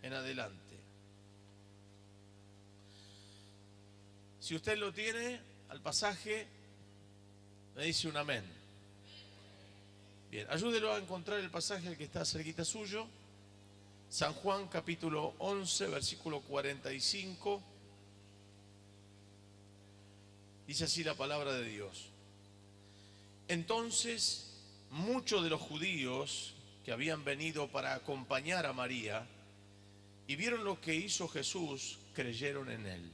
en adelante. Si usted lo tiene, al pasaje, me dice un amén. Bien, ayúdelo a encontrar el pasaje, el que está cerquita suyo. San Juan capítulo 11, versículo 45. Dice así la palabra de Dios. Entonces, muchos de los judíos que habían venido para acompañar a María y vieron lo que hizo Jesús, creyeron en él.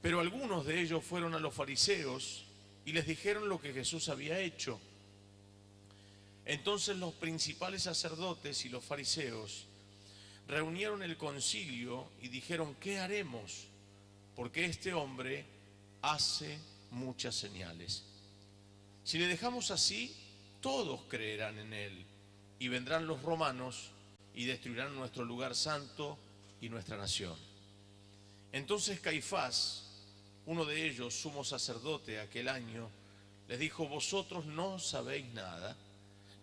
Pero algunos de ellos fueron a los fariseos y les dijeron lo que Jesús había hecho. Entonces los principales sacerdotes y los fariseos reunieron el concilio y dijeron: ¿qué haremos? Porque este hombre hace muchas señales. Si le dejamos así, todos creerán en él, y vendrán los romanos y destruirán nuestro lugar santo y nuestra nación. Entonces Caifás, uno de ellos, sumo sacerdote aquel año, les dijo: vosotros no sabéis nada,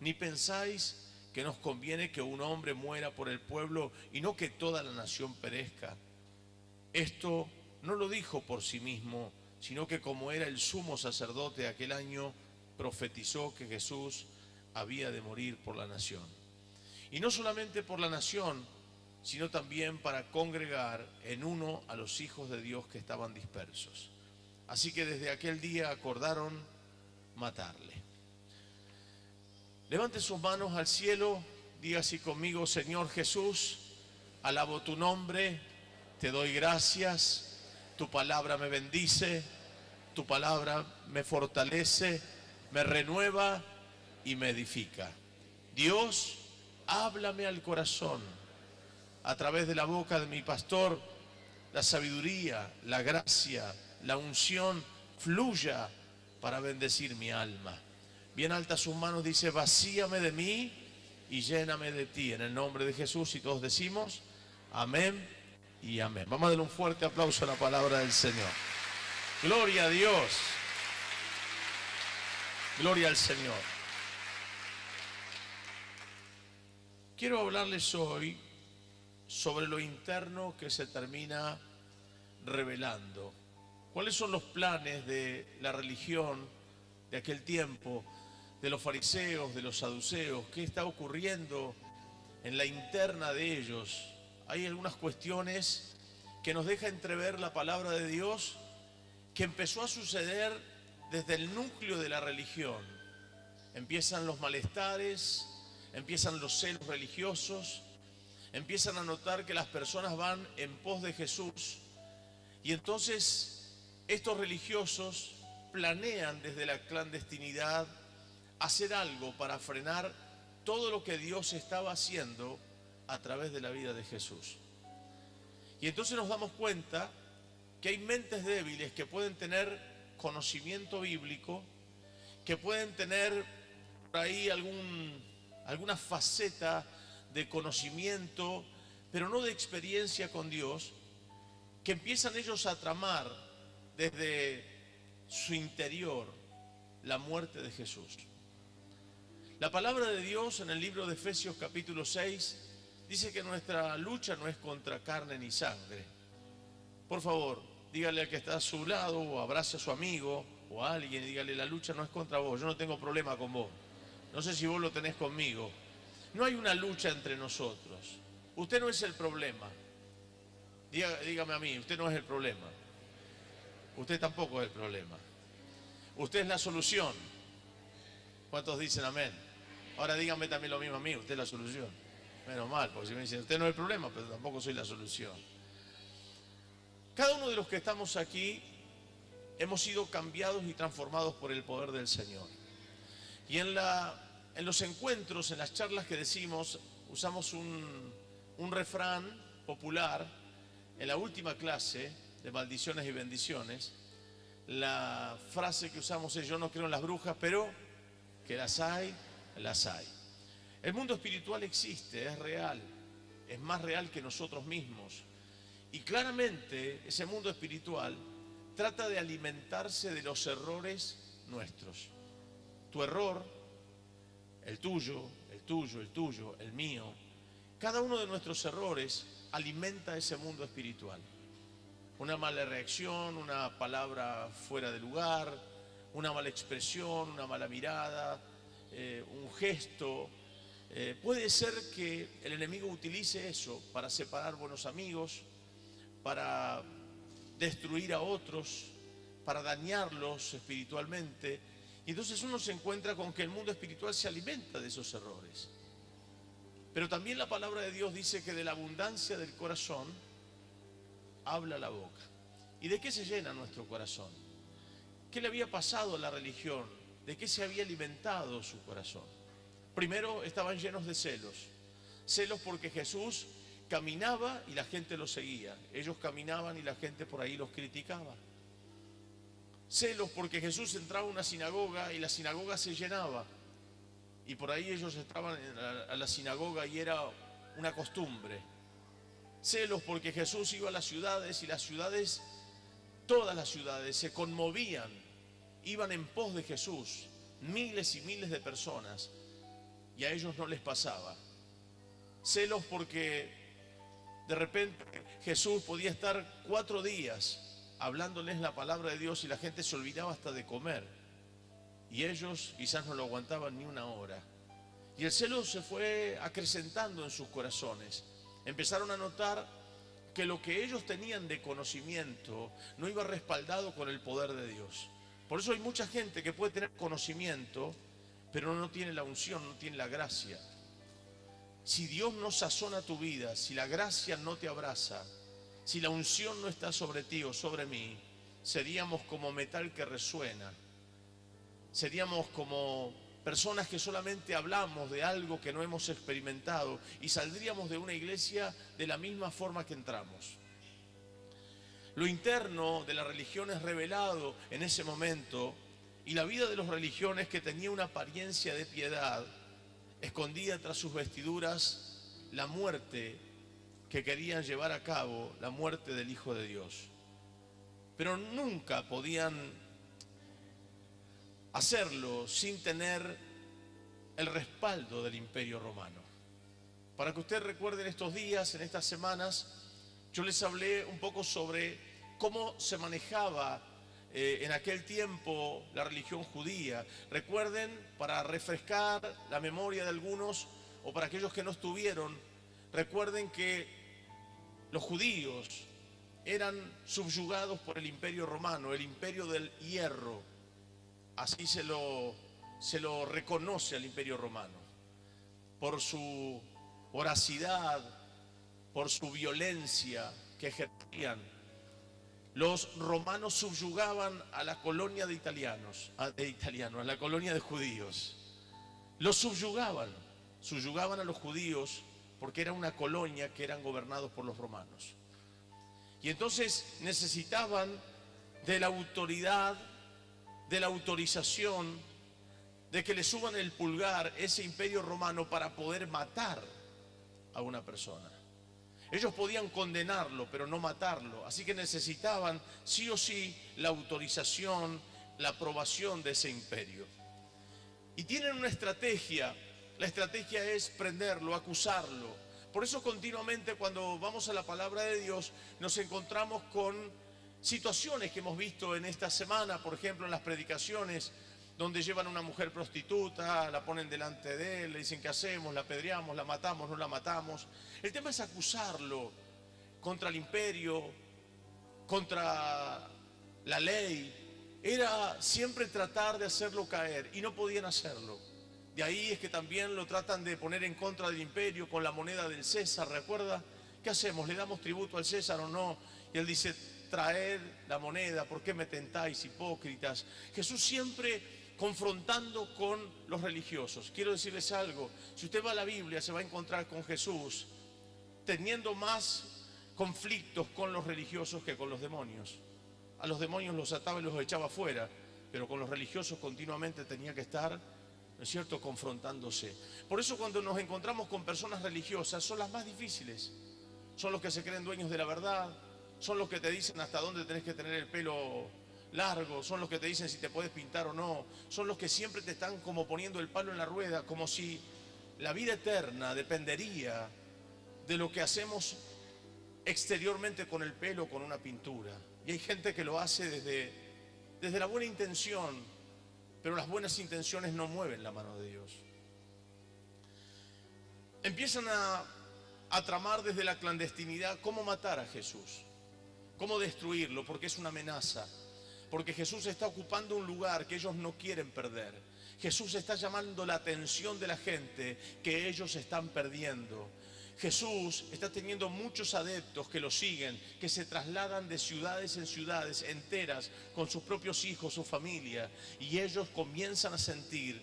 ni pensáis que nos conviene que un hombre muera por el pueblo y no que toda la nación perezca. Esto no lo dijo por sí mismo, sino que como era el sumo sacerdote aquel año, profetizó que Jesús había de morir por la nación. Y no solamente por la nación, sino también para congregar en uno a los hijos de Dios que estaban dispersos. Así que desde aquel día acordaron matarle. Levante sus manos al cielo, diga así conmigo: Señor Jesús, alabo tu nombre, te doy gracias, tu palabra me bendice, tu palabra me fortalece, me renueva y me edifica. Dios, háblame al corazón a través de la boca de mi pastor. La sabiduría, la gracia, la unción fluya para bendecir mi alma. Bien alta sus manos, dice: vacíame de mí y lléname de ti, en el nombre de Jesús. Y todos decimos amén y amén. Vamos a darle un fuerte aplauso a la palabra del Señor. Gloria a Dios. Gloria al Señor. Quiero hablarles hoy sobre lo interno que se termina revelando. ¿Cuáles son los planes de la religión de aquel tiempo, de los fariseos, de los saduceos? ¿Qué está ocurriendo en la interna de ellos? Hay algunas cuestiones que nos deja entrever la palabra de Dios, que empezó a suceder desde el núcleo de la religión. Empiezan los malestares, empiezan los celos religiosos, empiezan a notar que las personas van en pos de Jesús, y entonces estos religiosos planean desde la clandestinidad hacer algo para frenar todo lo que Dios estaba haciendo a través de la vida de Jesús. Y entonces nos damos cuenta que hay mentes débiles que pueden tener conocimiento bíblico, que pueden tener por ahí alguna faceta de conocimiento, pero no de experiencia con Dios, que empiezan ellos a tramar desde su interior la muerte de Jesús. La palabra de Dios en el libro de Efesios capítulo 6 dice que nuestra lucha no es contra carne ni sangre. Por favor, dígale al que está a su lado, o abrace a su amigo o a alguien y dígale: la lucha no es contra vos, yo no tengo problema con vos. No sé si vos lo tenés conmigo. No hay una lucha entre nosotros. Usted no es el problema. Dígame a mí, usted no es el problema. Usted tampoco es el problema. Usted es la solución. ¿Cuántos dicen amén? Ahora dígame también lo mismo a mí: usted es la solución. Menos mal, porque si me dicen usted no es el problema, pero tampoco soy la solución. Cada uno de los que estamos aquí hemos sido cambiados y transformados por el poder del Señor. Y en los encuentros, en las charlas que decimos, usamos un refrán popular. En la última clase de maldiciones y bendiciones, la frase que usamos es: yo no creo en las brujas, pero que las hay, las hay. El mundo espiritual existe, es real, es más real que nosotros mismos. Y claramente ese mundo espiritual trata de alimentarse de los errores nuestros. Tu error, el tuyo, el tuyo, el tuyo, el mío, Cada uno de nuestros errores alimenta ese mundo espiritual. Una mala reacción, una palabra fuera de lugar, una mala expresión, una mala mirada, un gesto. Puede ser que el enemigo utilice eso para separar buenos amigos, para destruir a otros, para dañarlos espiritualmente. Y entonces uno se encuentra con que el mundo espiritual se alimenta de esos errores. Pero también la palabra de Dios dice que de la abundancia del corazón habla la boca. ¿Y de qué se llena nuestro corazón? ¿Qué le había pasado a la religión? ¿De qué se había alimentado su corazón? Primero, estaban llenos de celos. Celos porque Jesús caminaba y la gente lo seguía. Ellos caminaban y la gente por ahí los criticaba. Celos porque Jesús entraba a una sinagoga y la sinagoga se llenaba. Y por ahí ellos entraban a la sinagoga y era una costumbre. Celos porque Jesús iba a las ciudades y las ciudades, todas las ciudades se conmovían, iban en pos de Jesús, miles y miles de personas, y a ellos no les pasaba. Celos porque de repente Jesús podía estar 4 días hablándoles la palabra de Dios y la gente se olvidaba hasta de comer, y ellos quizás no lo aguantaban ni una hora. Y el celo se fue acrecentando en sus corazones. Empezaron a notar que lo que ellos tenían de conocimiento no iba respaldado con el poder de Dios. Por eso hay mucha gente que puede tener conocimiento, pero no tiene la unción, no tiene la gracia. Si Dios no sazona tu vida, si la gracia no te abraza, si la unción no está sobre ti o sobre mí, seríamos como metal que resuena. Seríamos como personas que solamente hablamos de algo que no hemos experimentado y saldríamos de una iglesia de la misma forma que entramos. Lo interno de la religión es revelado en ese momento y la vida de los religiones, que tenía una apariencia de piedad, escondía tras sus vestiduras la muerte que querían llevar a cabo, la muerte del Hijo de Dios. Pero nunca podían hacerlo sin tener el respaldo del Imperio Romano. Para que ustedes recuerden, estos días, en estas semanas, yo les hablé un poco sobre cómo se manejaba en aquel tiempo la religión judía. Recuerden, para refrescar la memoria de algunos o para aquellos que no estuvieron, recuerden que los judíos eran subyugados por el Imperio Romano, el Imperio del Hierro. Así se lo reconoce al Imperio Romano, por su voracidad, por su violencia que ejercían. Los romanos subyugaban a la colonia de italianos, a la colonia de judíos. Los subyugaban a los judíos porque era una colonia que eran gobernados por los romanos. Y entonces necesitaban de la autoridad, de la autorización, de que le suban el pulgar ese Imperio Romano para poder matar a una persona. Ellos podían condenarlo, pero no matarlo. Así que necesitaban sí o sí la autorización, la aprobación de ese imperio. Y tienen una estrategia. La estrategia es prenderlo, acusarlo. Por eso continuamente cuando vamos a la palabra de Dios nos encontramos con situaciones que hemos visto en esta semana, por ejemplo en las predicaciones, donde llevan a una mujer prostituta, la ponen delante de él, le dicen ¿qué hacemos? ¿La apedreamos? ¿La matamos? ¿No la matamos? El tema es acusarlo contra el imperio, contra la ley. Era siempre tratar de hacerlo caer y no podían hacerlo. De ahí es que también lo tratan de poner en contra del imperio con la moneda del César. ¿Recuerda? ¿Qué hacemos? ¿Le damos tributo al César o no? Y él dice, traed la moneda, ¿por qué me tentáis, hipócritas? Jesús siempre confrontando con los religiosos. Quiero decirles algo, si usted va a la Biblia se va a encontrar con Jesús teniendo más conflictos con los religiosos que con los demonios. A los demonios los ataba y los echaba fuera, pero con los religiosos continuamente tenía que estar, ¿no es cierto?, confrontándose. Por eso cuando nos encontramos con personas religiosas son las más difíciles. Son los que se creen dueños de la verdad, son los que te dicen hasta dónde tenés que tener el pelo largo, son los que te dicen si te puedes pintar o no, son los que siempre te están como poniendo el palo en la rueda, como si la vida eterna dependería de lo que hacemos exteriormente con el pelo o con una pintura. Y hay gente que lo hace desde la buena intención, pero las buenas intenciones no mueven la mano de Dios. Empiezan a tramar desde la clandestinidad cómo matar a Jesús, cómo destruirlo, porque es una amenaza, porque Jesús está ocupando un lugar que ellos no quieren perder. Jesús está llamando la atención de la gente que ellos están perdiendo. Jesús está teniendo muchos adeptos que lo siguen, que se trasladan de ciudades en ciudades enteras con sus propios hijos, su familia, y ellos comienzan a sentir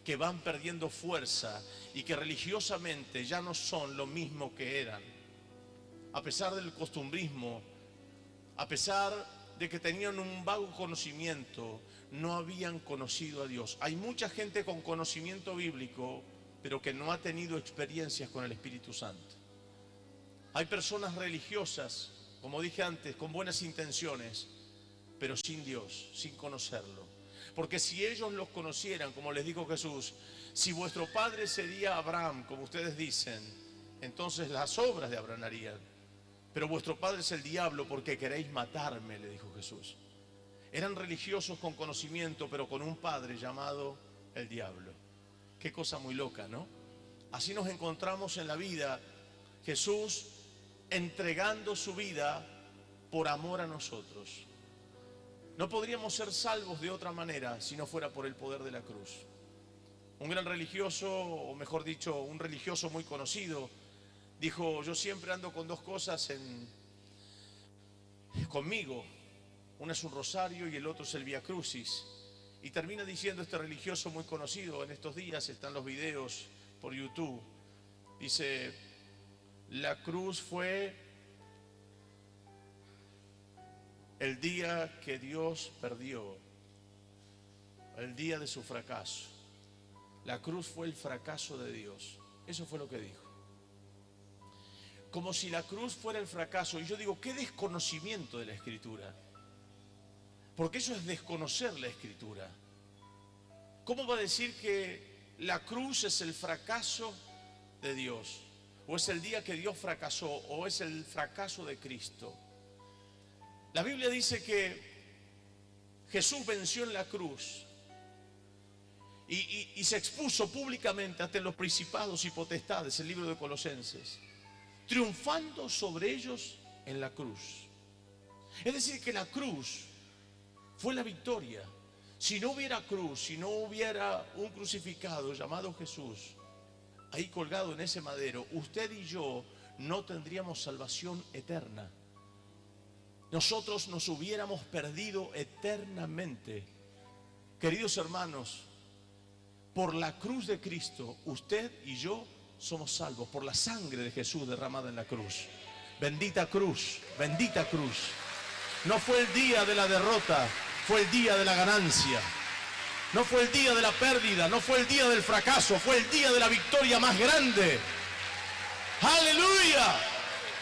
que van perdiendo fuerza y que religiosamente ya no son lo mismo que eran. A pesar del costumbrismo, a pesar de que tenían un vago conocimiento, no habían conocido a Dios. Hay mucha gente con conocimiento bíblico, pero que no ha tenido experiencias con el Espíritu Santo. Hay personas religiosas, como dije antes, con buenas intenciones, pero sin Dios, sin conocerlo. Porque si ellos los conocieran, como les dijo Jesús, si vuestro padre sería Abraham, como ustedes dicen, entonces las obras de Abraham harían. Pero vuestro padre es el diablo porque queréis matarme, le dijo Jesús. Eran religiosos con conocimiento, pero con un padre llamado el diablo. Qué cosa muy loca, ¿no? Así nos encontramos en la vida. Jesús entregando su vida por amor a nosotros. No podríamos ser salvos de otra manera si no fuera por el poder de la cruz. Un gran religioso, o mejor dicho, un religioso muy conocido, dijo: yo siempre ando con dos cosas conmigo. Una es un rosario y el otro es el Vía Crucis. Y termina diciendo este religioso muy conocido, en estos días están los videos por YouTube, dice: la cruz fue el día que Dios perdió, el día de su fracaso. La cruz fue el fracaso de Dios. Eso fue lo que dijo. Como si la cruz fuera el fracaso. Y yo digo, qué desconocimiento de la Escritura. Porque eso es desconocer la Escritura. ¿Cómo va a decir que la cruz es el fracaso de Dios? ¿O es el día que Dios fracasó? ¿O es el fracaso de Cristo? La Biblia dice que Jesús venció en la cruz y se expuso públicamente ante los principados y potestades, el libro de Colosenses, triunfando sobre ellos en la cruz. Es decir, que la cruz fue la victoria. Si no hubiera cruz, si no hubiera un crucificado llamado Jesús ahí colgado en ese madero, usted y yo no tendríamos salvación eterna. Nosotros nos hubiéramos perdido eternamente. Queridos hermanos, por la cruz de Cristo, usted y yo somos salvos, por la sangre de Jesús derramada en la cruz. Bendita cruz, bendita cruz. No fue el día de la derrota, fue el día de la ganancia. No fue el día de la pérdida, no fue el día del fracaso, fue el día de la victoria más grande. ¡Aleluya!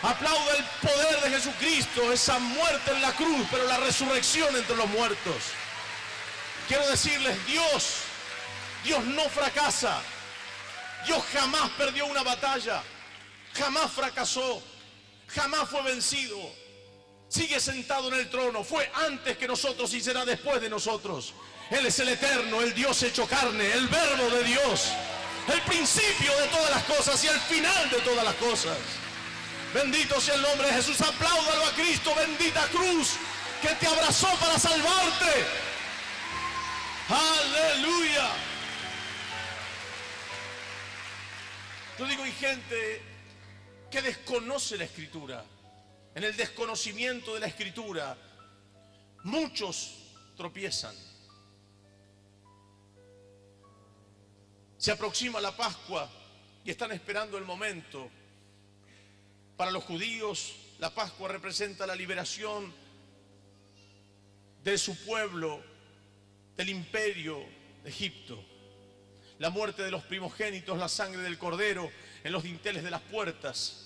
Aplauda el poder de Jesucristo, esa muerte en la cruz, pero la resurrección entre los muertos. Quiero decirles, Dios no fracasa. Dios jamás perdió una batalla, jamás fracasó, jamás fue vencido. Sigue sentado en el trono, fue antes que nosotros y será después de nosotros. Él es el eterno, el Dios hecho carne, el verbo de Dios, el principio de todas las cosas y el final de todas las cosas. Bendito sea el nombre de Jesús. Apláudalo a Cristo, bendita cruz que te abrazó para salvarte. Aleluya. Yo digo, hay gente que desconoce la Escritura. En el desconocimiento de la Escritura, muchos tropiezan. Se aproxima la Pascua y están esperando el momento. Para los judíos, la Pascua representa la liberación de su pueblo, del imperio de Egipto. La muerte de los primogénitos, la sangre del cordero en los dinteles de las puertas.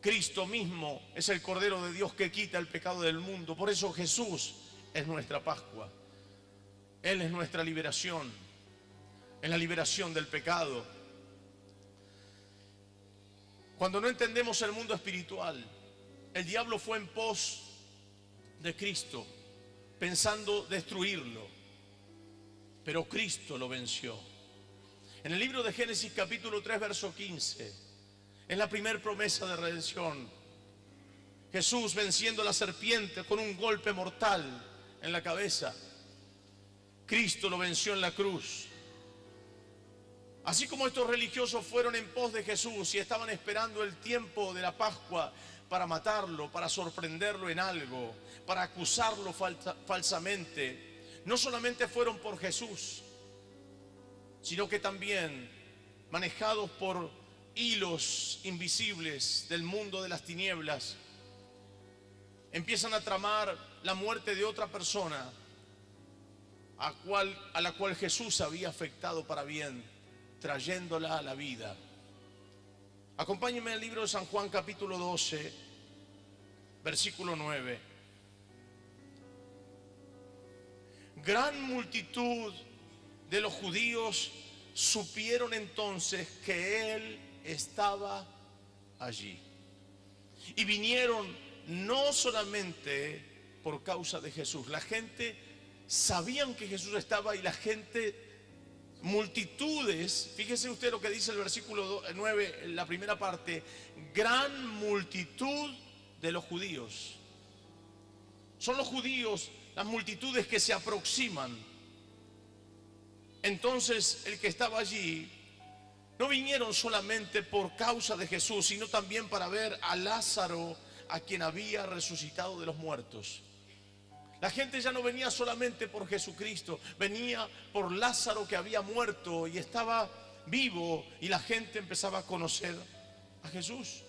Cristo mismo es el Cordero de Dios que quita el pecado del mundo. Por eso Jesús es nuestra Pascua. Él es nuestra liberación. Es la liberación del pecado. Cuando no entendemos el mundo espiritual, el diablo fue en pos de Cristo, pensando destruirlo, pero Cristo lo venció. En el libro de Génesis capítulo 3 verso 15, es la primera promesa de redención. Jesús venciendo a la serpiente con un golpe mortal en la cabeza. Cristo lo venció en la cruz. Así como estos religiosos fueron en pos de Jesús y estaban esperando el tiempo de la Pascua para matarlo, para sorprenderlo en algo, para acusarlo falsamente, no solamente fueron por Jesús, sino que también, manejados por hilos invisibles del mundo de las tinieblas, empiezan a tramar la muerte de otra persona a la cual Jesús había afectado para bien, trayéndola a la vida. Acompáñenme al libro de San Juan capítulo 12, versículo 9. Gran multitud de los judíos supieron entonces que Él estaba allí. Y vinieron no solamente por causa de Jesús. La gente sabían que Jesús estaba y la gente, multitudes, fíjese usted lo que dice el versículo 9, en la primera parte, gran multitud de los judíos. Son los judíos, las multitudes que se aproximan. Entonces el que estaba allí, no vinieron solamente por causa de Jesús, sino también para ver a Lázaro, a quien había resucitado de los muertos. La gente ya no venía solamente por Jesucristo, venía por Lázaro, que había muerto y estaba vivo, y la gente empezaba a conocer a Jesús.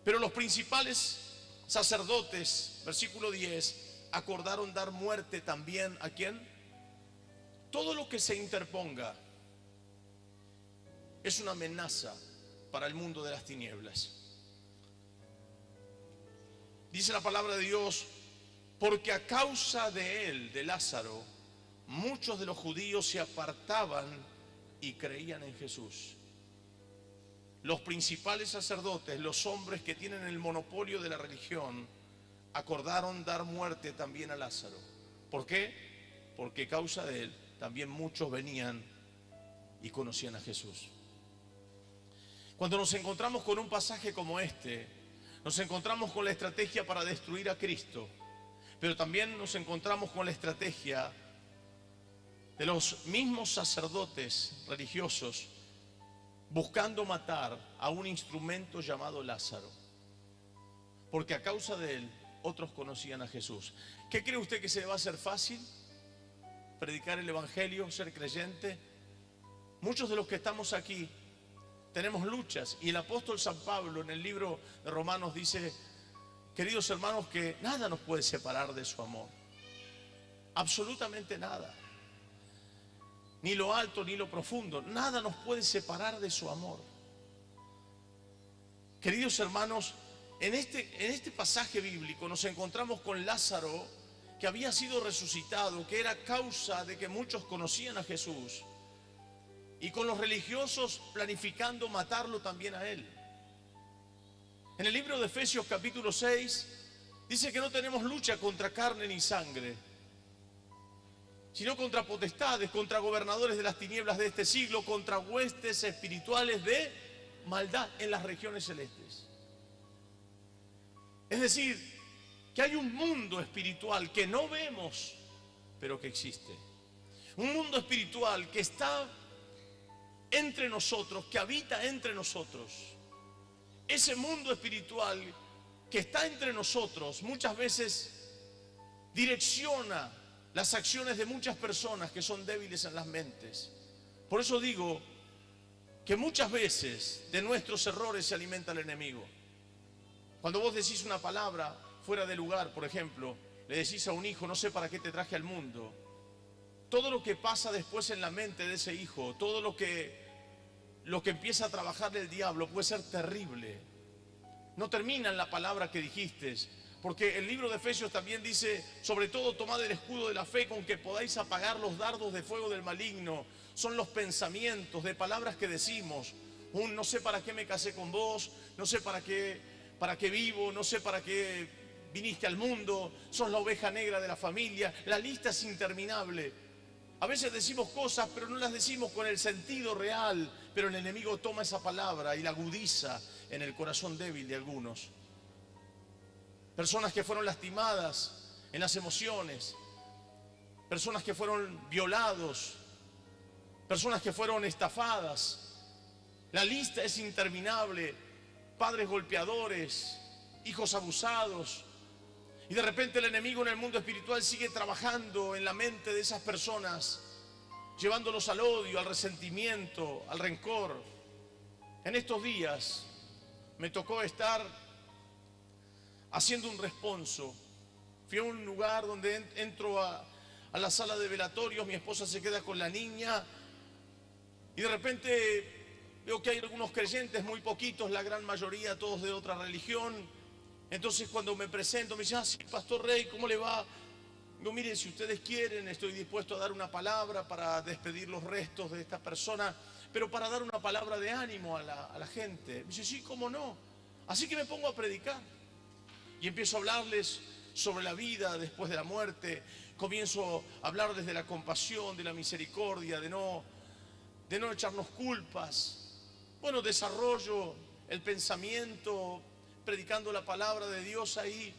Pero los principales sacerdotes, versículo 10, acordaron dar muerte también ¿a quién? Todo lo que se interponga es una amenaza para el mundo de las tinieblas. Dice la palabra de Dios: porque a causa de él, de Lázaro, muchos de los judíos se apartaban y creían en Jesús. Los principales sacerdotes, los hombres que tienen el monopolio de la religión, acordaron dar muerte también a Lázaro. ¿Por qué? Porque a causa de él también muchos venían y conocían a Jesús. Cuando nos encontramos con un pasaje como este, nos encontramos con la estrategia para destruir a Cristo, pero también nos encontramos con la estrategia de los mismos sacerdotes religiosos buscando matar a un instrumento llamado Lázaro, porque a causa de él otros conocían a Jesús. ¿Qué cree usted que se le va a hacer fácil? ¿Predicar el evangelio, ser creyente? Muchos de los que estamos aquí tenemos luchas, y el apóstol San Pablo en el libro de Romanos dice: queridos hermanos, que nada nos puede separar de su amor, absolutamente nada, ni lo alto ni lo profundo, nada nos puede separar de su amor. Queridos hermanos, en este pasaje bíblico nos encontramos con Lázaro, que había sido resucitado, que era causa de que muchos conocían a Jesús, y con los religiosos planificando matarlo también a él. En el libro de Efesios capítulo 6 dice que no tenemos lucha contra carne ni sangre, sino contra potestades, contra gobernadores de las tinieblas de este siglo, contra huestes espirituales de maldad en las regiones celestes. Es decir, que hay un mundo espiritual que no vemos, pero que existe. Un mundo espiritual que está entre nosotros, que habita entre nosotros. Ese mundo espiritual que está entre nosotros muchas veces direcciona las acciones de muchas personas que son débiles en las mentes. Por eso digo que muchas veces de nuestros errores se alimenta el enemigo. Cuando vos decís una palabra fuera de lugar, por ejemplo, le decís a un hijo: no sé para qué te traje al mundo. Todo lo que pasa después en la mente de ese hijo, todo lo que empieza a trabajar el diablo puede ser terrible. No termina en la palabra que dijiste, porque el libro de Efesios también dice: sobre todo tomad el escudo de la fe con que podáis apagar los dardos de fuego del maligno. Son los pensamientos de palabras que decimos, un no sé para qué me casé con vos, no sé para qué vivo, no sé para qué viniste al mundo, sos la oveja negra de la familia. La lista es interminable. A veces decimos cosas, pero no las decimos con el sentido real, pero el enemigo toma esa palabra y la agudiza en el corazón débil de algunos. Personas que fueron lastimadas en las emociones, personas que fueron violados, personas que fueron estafadas. La lista es interminable. Padres golpeadores, hijos abusados. Y de repente el enemigo en el mundo espiritual sigue trabajando en la mente de esas personas, llevándolos al odio, al resentimiento, al rencor. En estos días me tocó estar haciendo un responso. Fui a un lugar donde entro a la sala de velatorios, mi esposa se queda con la niña y de repente veo que hay algunos creyentes, muy poquitos, la gran mayoría todos de otra religión. Entonces cuando me presento me dicen, sí, Pastor Rey, ¿cómo le va? Digo, miren, si ustedes quieren, estoy dispuesto a dar una palabra para despedir los restos de esta persona, pero para dar una palabra de ánimo a la gente. Me dice, sí, ¿cómo no? Así que me pongo a predicar y empiezo a hablarles sobre la vida después de la muerte. Comienzo a hablar desde la compasión, de la misericordia, de no echarnos culpas. Bueno, desarrollo el pensamiento, predicando la palabra de Dios ahí.